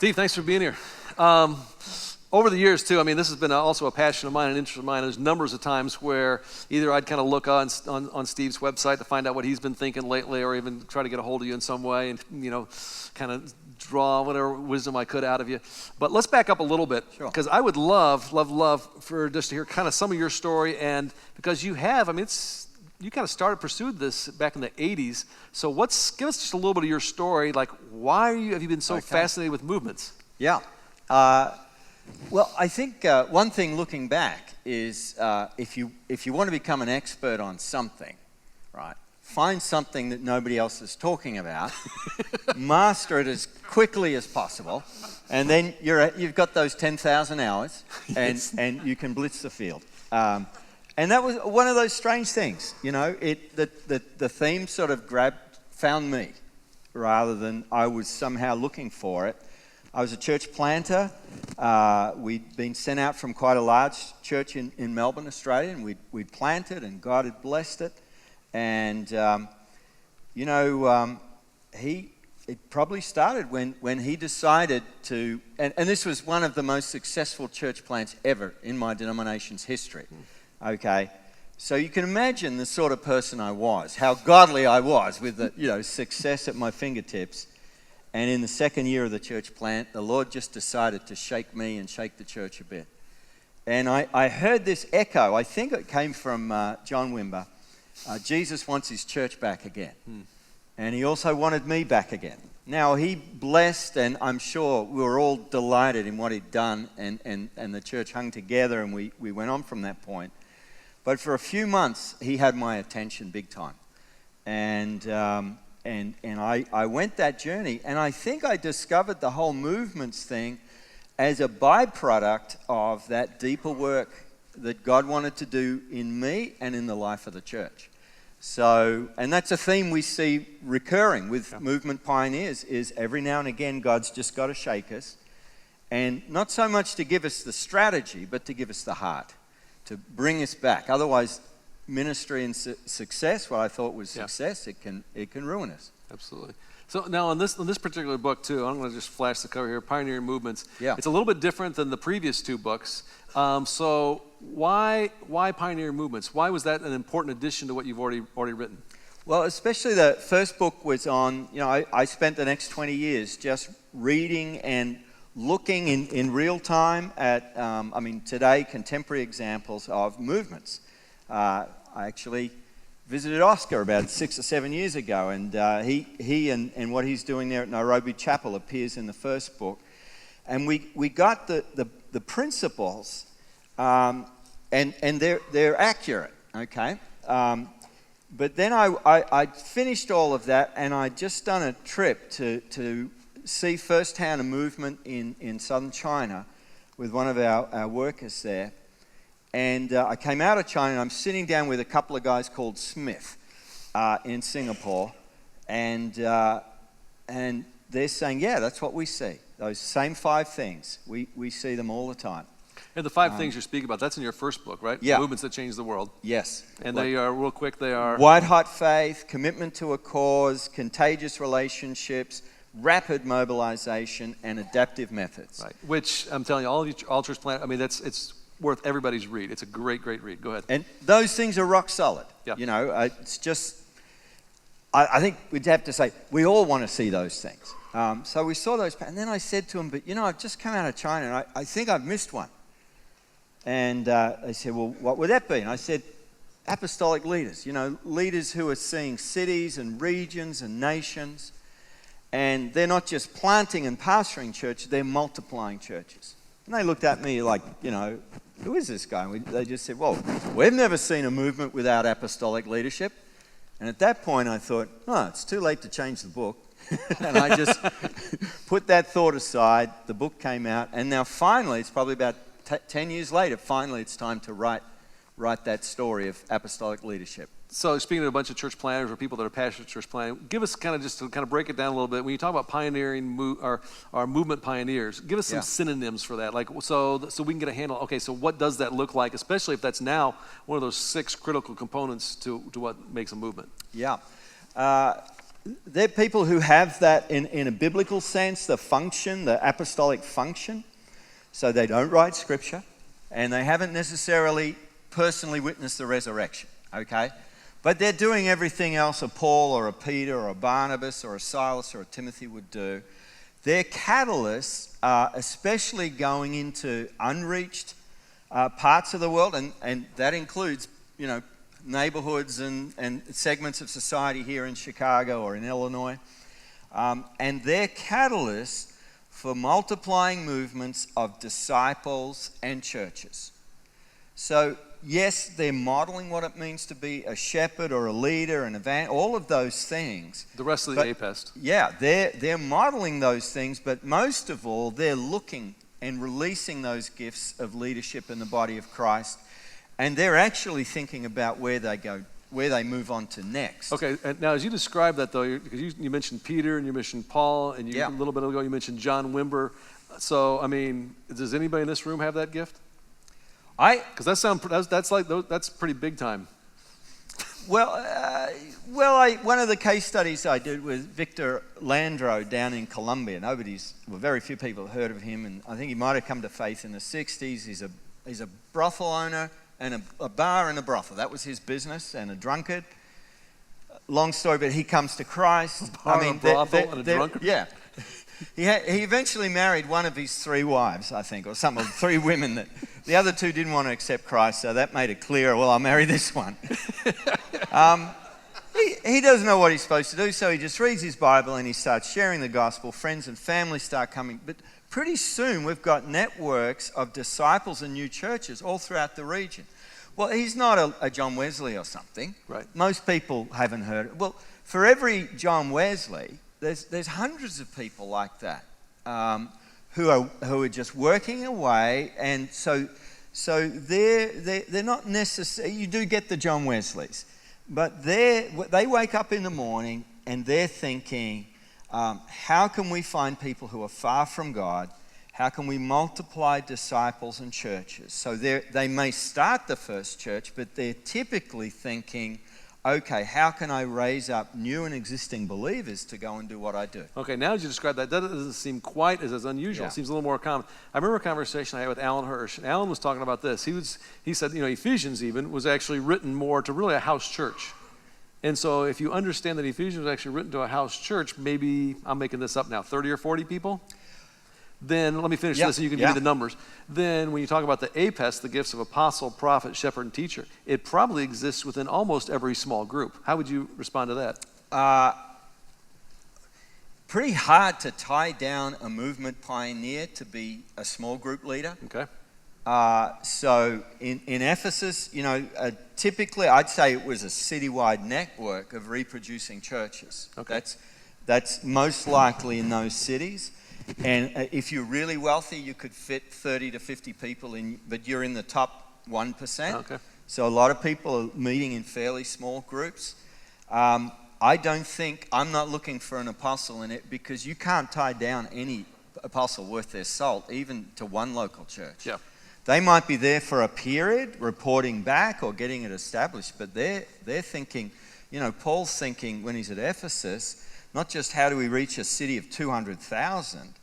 Steve, thanks for being here. Over the years, too, I mean, this has been also a passion of mine, an interest of mine. There's numbers of times where either I'd kind of look on Steve's website to find out what he's been thinking lately, or even try to get a hold of you in some way and, kind of draw whatever wisdom I could out of you. But let's back up a little bit, because I would love for just to hear kind of some of your story, and because you have, I mean, you kind of pursued this back in the 80s. So give us just a little bit of your story, like why have you been so fascinated with movements? Yeah. Well, I think one thing looking back is if you want to become an expert on something, right, find something that nobody else is talking about, master it as quickly as possible, and then you've got those 10,000 hours, and you can blitz the field. And that was one of those strange things, the theme sort of found me rather than I was somehow looking for it. I was a church planter. We'd been sent out from quite a large church in Melbourne, Australia, and we'd planted, and God had blessed it. And, it probably started when he decided to, and this was one of the most successful church plants ever in my denomination's history. Okay, so you can imagine the sort of person I was, how godly I was with the, success at my fingertips. And in the second year of the church plant, the Lord just decided to shake me and shake the church a bit. And I heard this echo. I think it came from John Wimber. Jesus wants his church back again. And he also wanted me back again. Now, he blessed, and I'm sure we were all delighted in what he'd done, and the church hung together, and we went on from that point. But for a few months, he had my attention big time. And I went that journey, and I think I discovered the whole movements thing as a byproduct of that deeper work that God wanted to do in me and in the life of the church. So, and that's a theme we see recurring with movement pioneers, is every now and again God's just got to shake us, and not so much to give us the strategy, but to give us the heart, to bring us back. Otherwise, ministry and success, what I thought was success, it can ruin us. Absolutely. So now on this particular book too, I'm going to just flash the cover here, Pioneering Movements. Yeah. It's a little bit different than the previous two books. So why Pioneering Movements? Why was that an important addition to what you've already written? Well, especially the first book was on, I spent the next 20 years just reading and looking in real time at, today, contemporary examples of movements. I actually visited Oscar about 6 or 7 years ago, and he and what he's doing there at Nairobi Chapel appears in the first book. And we got the principles, and they're accurate, okay? But then I finished all of that, and I'd just done a trip to see firsthand a movement in southern China with one of our workers there. And I came out of China, and I'm sitting down with a couple of guys called Smith in Singapore, and they're saying, yeah, that's what we see. Those same 5 things, we see them all the time. And the 5 things you're speaking about, that's in your first book, right? Yeah. Movements that change the world. Yes. And they are, real quick, they are... White-hot faith, commitment to a cause, contagious relationships, rapid mobilization, and adaptive methods. Right. Which, I'm telling you, all church plant, it's worth everybody's read. It's a great read. Go ahead. And those things are rock solid. Yeah. It's just, I think we'd have to say, we all want to see those things. So we saw those, and then I said to him, but I've just come out of China, and I think I've missed one. And they said, well, what would that be? And I said, apostolic leaders, leaders who are seeing cities and regions and nations, and they're not just planting and pastoring churches, they're multiplying churches. And they looked at me like, who is this guy? And they just said, well, we've never seen a movement without apostolic leadership. And at that point I thought, it's too late to change the book. And I just put that thought aside. The book came out, and now finally, it's probably about 10 years later, finally it's time to write that story of apostolic leadership. So speaking to a bunch of church planners or people that are passionate church planning, give us just to break it down a little bit. When you talk about pioneering or movement pioneers, give us some synonyms for that. So we can get a handle. Okay, so what does that look like, especially if that's now one of those 6 critical components to what makes a movement? Yeah. they're people who have that in a biblical sense, the function, the apostolic function. So they don't write scripture, and they haven't necessarily personally witnessed the resurrection, okay? But they're doing everything else a Paul or a Peter or a Barnabas or a Silas or a Timothy would do. Their catalysts are especially going into unreached parts of the world, and that includes, neighborhoods and segments of society here in Chicago or in Illinois. And they're catalysts for multiplying movements of disciples and churches. So, yes, they're modeling what it means to be a shepherd or a leader, an evangelist, all of those things. The rest of the APEST. Yeah, they're modeling those things, but most of all, they're looking and releasing those gifts of leadership in the body of Christ, and they're actually thinking about where they go, where they move on to next. Okay, and now as you describe that though, because you mentioned Peter and you mentioned Paul, and a little bit ago you mentioned John Wimber. So, I mean, does anybody in this room have that gift? Because that's pretty big time. Well, one of the case studies I did was Victor Landreau down in Colombia. Very few people have heard of him, and I think he might have come to faith in the 60s. He's a brothel owner and a bar and a brothel. That was his business, and a drunkard. Long story, but he comes to Christ. A brothel and a drunkard? Yeah. He eventually married one of his 3 wives, I think, or something, 3 women that the other 2 didn't want to accept Christ, so that made it clear, well, I'll marry this one. He doesn't know what he's supposed to do, so he just reads his Bible and he starts sharing the gospel. Friends and family start coming. But pretty soon we've got networks of disciples and new churches all throughout the region. Well, he's not a John Wesley or something. Right. Most people haven't heard it. Well, for every John Wesley, there's hundreds of people like that who are just working away, and so they're not necessarily. You do get the John Wesleys, but they wake up in the morning and they're thinking, how can we find people who are far from God? How can we multiply disciples and churches? So they may start the first church, but they're typically thinking, okay, how can I raise up new and existing believers to go and do what I do? Okay, now as you describe that doesn't seem quite as unusual. Yeah. It seems a little more common. I remember a conversation I had with Alan Hirsch, and Alan was talking about this. He said, Ephesians even was actually written more to really a house church. And so if you understand that Ephesians was actually written to a house church, maybe, I'm making this up now, 30 or 40 people? Then, let me finish this and you can give me the numbers. Then when you talk about the APEST, the gifts of apostle, prophet, shepherd, and teacher, it probably exists within almost every small group. How would you respond to that? Pretty hard to tie down a movement pioneer to be a small group leader. Okay. So in Ephesus, typically I'd say it was a citywide network of reproducing churches. Okay. That's most likely in those cities. And if you're really wealthy, you could fit 30 to 50 people in, but you're in the top 1%. Okay. So a lot of people are meeting in fairly small groups. I'm not looking for an apostle in it, because you can't tie down any apostle worth their salt, even to one local church. Yeah. They might be there for a period, reporting back or getting it established, but they're thinking, Paul's thinking when he's at Ephesus, not just how do we reach a city of 200,000,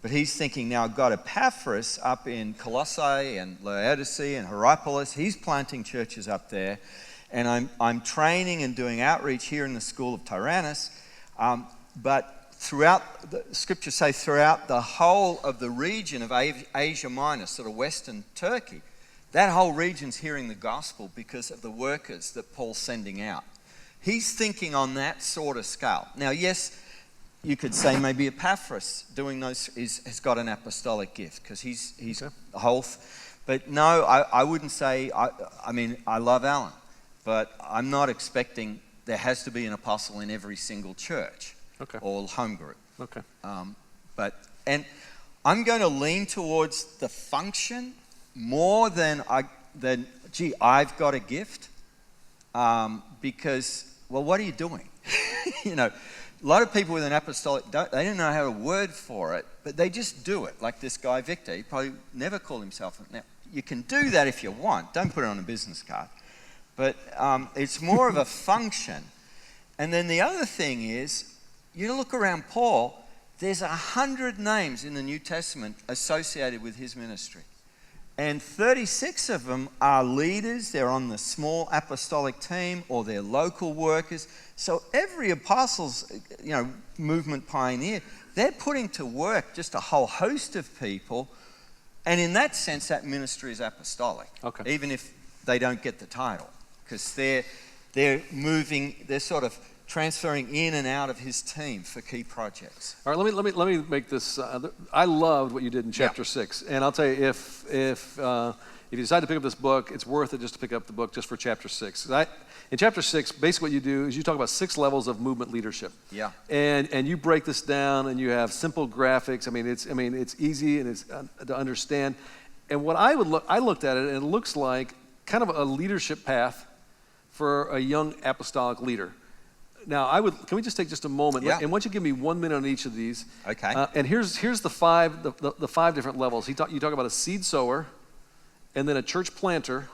but he's thinking now I've got Epaphras up in Colossae and Laodicea and Hierapolis. He's planting churches up there, and I'm training and doing outreach here in the school of Tyrannus. But throughout, the scriptures say throughout the whole of the region of Asia Minor, sort of Western Turkey, that whole region's hearing the gospel because of the workers that Paul's sending out. He's thinking on that sort of scale. Now, yes, you could say maybe Epaphras doing those has got an apostolic gift because he's Okay. the whole. But no, I wouldn't say. I love Alan, but I'm not expecting there has to be an apostle in every single church or home group. Okay. And I'm going to lean towards the function more than I've got a gift, because. Well, what are you doing? A lot of people with an apostolic, they don't know how to word for it, but they just do it. Like this guy, Victor, he probably never called himself. Now, you can do that if you want. Don't put it on a business card. But it's more of a function. And then the other thing is, you look around Paul, there's 100 names in the New Testament associated with his ministry. And 36 of them are leaders. They're on the small apostolic team or they're local workers. So every apostles, movement pioneer, they're putting to work just a whole host of people. And in that sense, that ministry is apostolic. Okay. Even if they don't get the title. Because they're moving, they're sort of transferring in and out of his team for key projects. All right, let me make this. I loved what you did in chapter 6, and I'll tell you, if you decide to pick up this book, it's worth it just to pick up the book just for chapter 6. In chapter 6, basically what you do is you talk about 6 levels of movement leadership. Yeah. And you break this down, and you have simple graphics. It's easy and it's to understand. And what I looked at it, and it looks like kind of a leadership path for a young apostolic leader. Now, can we just take just a moment? Yeah. And why don't you give me 1 minute on each of these? Okay. And here's the 5 different levels. You talk about a seed sower, and then a church planter,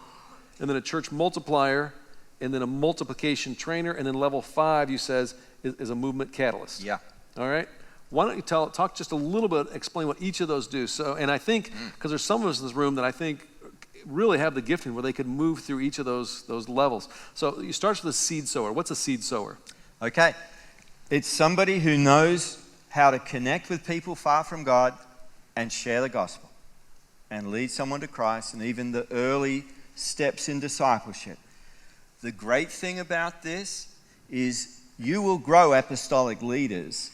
and then a church multiplier, and then a multiplication trainer, and then level 5, you says, is a movement catalyst. Yeah. All right? Why don't you talk just a little bit, explain what each of those do. So, and I think, because there's some of us in this room that I think really have the gifting where they could move through each of those levels. So you start with a seed sower. What's a seed sower? Okay. It's somebody who knows how to connect with people far from God and share the gospel and lead someone to Christ, and even the early steps in discipleship. The great thing about this is you will grow apostolic leaders,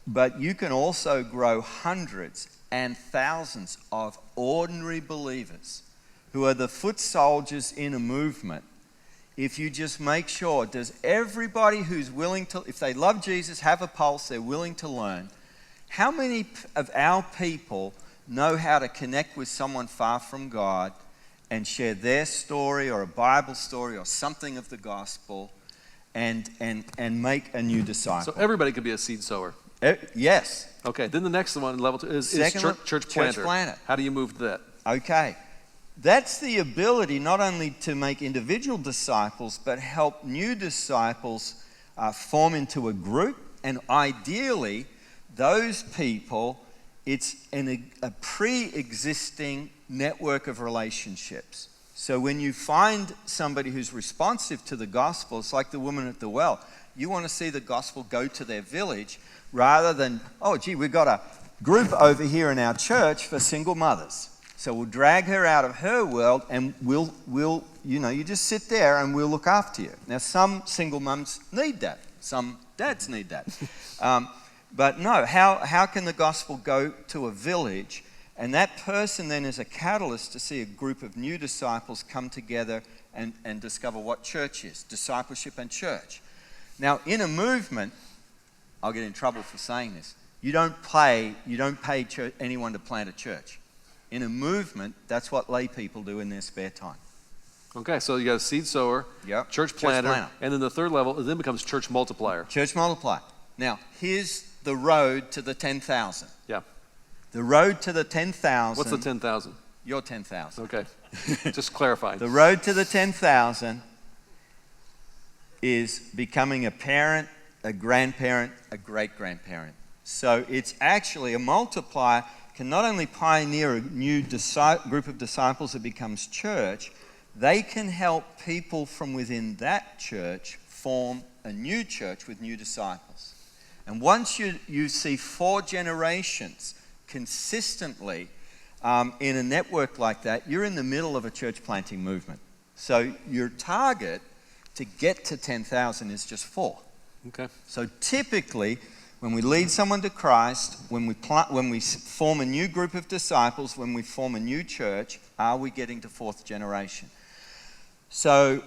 but you can also grow hundreds and thousands of ordinary believers who are the foot soldiers in a movement. If you just make sure, does everybody who's willing to, if they love Jesus, have a pulse, they're willing to learn, how many of our people know how to connect with someone far from God and share their story or a Bible story or something of the gospel and make a new disciple? So everybody could be a seed sower. Yes. Okay, then the next one, level 2, is church planter. How do you move to that? Okay. That's the ability not only to make individual disciples, but help new disciples form into a group. And ideally, those people, it's a pre-existing network of relationships. So when you find somebody who's responsive to the gospel, it's like the woman at the well. You want to see the gospel go to their village rather than, oh, gee, we've got a group over here in our church for single mothers. So we'll drag her out of her world and we'll you just sit there and we'll look after you. Now, some single mums need that. Some dads need that. But no, how can the gospel go to a village? And that person then is a catalyst to see a group of new disciples come together and discover what church is, discipleship and church. Now, in a movement, I'll get in trouble for saying this, you don't pay anyone to plant a church. In a movement, that's what lay people do in their spare time. Okay, so you got a seed sower, church planter, and then the third level then becomes church multiplier. Church multiplier. Now, here's the road to the 10,000. Yeah. The road to the 10,000. What's the 10,000? Your 10,000. Okay, just clarifying. The road to the 10,000 is becoming a parent, a grandparent, a great-grandparent. So it's actually a multiplier can not only pioneer a new group of disciples that becomes church, they can help people from within that church form a new church with new disciples. And once you see 4 generations consistently in a network like that, you're in the middle of a church planting movement. So your target to get to 10,000 is just 4. Okay. So typically, when we lead someone to Christ, when we form a new group of disciples, when we form a new church, are we getting to 4th generation? So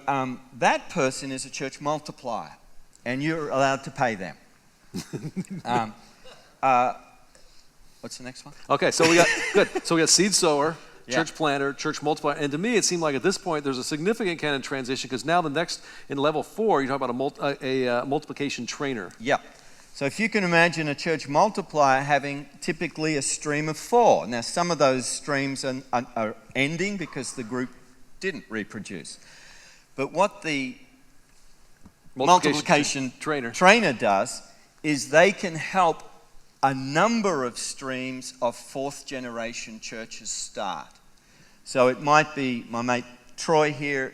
that person is a church multiplier, and you're allowed to pay them. What's the next one? Okay, so we got seed sower, church planter, church multiplier, and to me it seemed like at this point there's a significant kind of transition because now the next in level 4 you talk about a multiplication trainer. Yeah. So if you can imagine a church multiplier having typically a stream of 4. Now some of those streams are ending because the group didn't reproduce. But what the multiplication trainer does is they can help a number of streams of fourth generation churches start. So it might be my mate Troy here.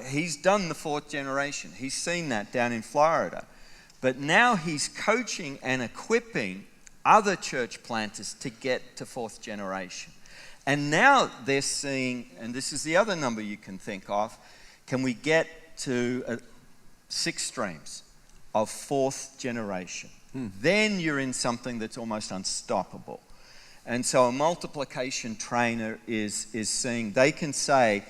He's done the fourth generation. He's seen that down in Florida. But now he's coaching and equipping other church planters to get to fourth generation. And now they're seeing, and this is the other number you can think of, can we get to 6 streams of fourth generation? Then you're in something that's almost unstoppable. And so a multiplication trainer is seeing, they can say,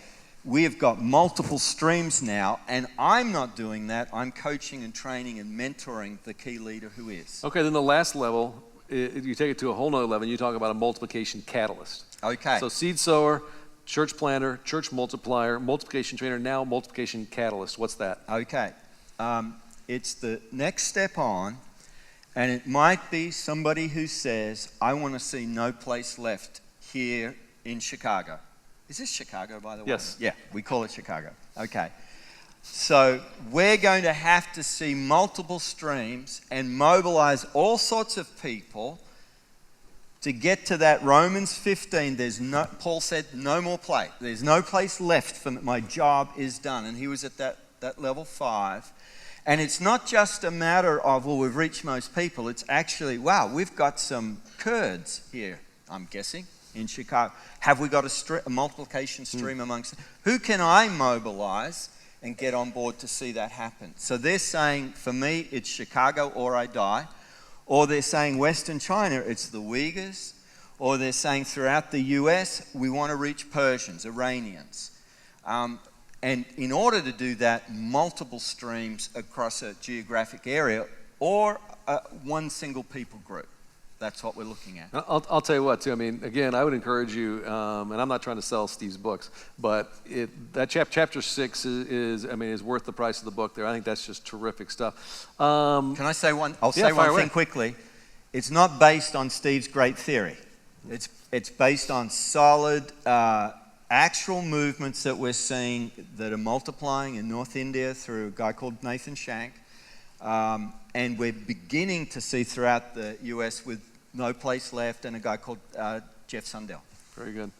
we have got multiple streams now, and I'm not doing that. I'm coaching and training and mentoring the key leader who is. Okay, then the last level, you take it to a whole nother level, and you talk about a multiplication catalyst. Okay. So seed sower, church planter, church multiplier, multiplication trainer, now multiplication catalyst. What's that? Okay. It's the next step on, and it might be somebody who says, I want to see no place left here in Chicago. Is this Chicago, by the way? Yes. Yeah, we call it Chicago. Okay. So we're going to have to see multiple streams and mobilize all sorts of people to get to that Romans 15. Paul said, no more place. There's no place left for my job is done. And he was at that level 5. And it's not just a matter of, well, we've reached most people. It's actually, wow, we've got some Kurds here, I'm guessing, in Chicago. Have we got a multiplication stream amongst them? Who can I mobilize and get on board to see that happen? So they're saying, for me, it's Chicago or I die. Or they're saying Western China, it's the Uyghurs. Or they're saying throughout the US, we want to reach Persians, Iranians. And in order to do that, multiple streams across a geographic area or one single people group. That's what we're looking at. I'll tell you what, too. I mean, again, I would encourage you, and I'm not trying to sell Steve's books, but that chapter 6 is worth the price of the book there. I think that's just terrific stuff. Can I say one? I'll say one thing quickly. It's not based on Steve's great theory. It's based on solid, actual movements that we're seeing that are multiplying in North India through a guy called Nathan Shank. And we're beginning to see throughout the US with No Place Left and a guy called Jeff Sundell. Very good.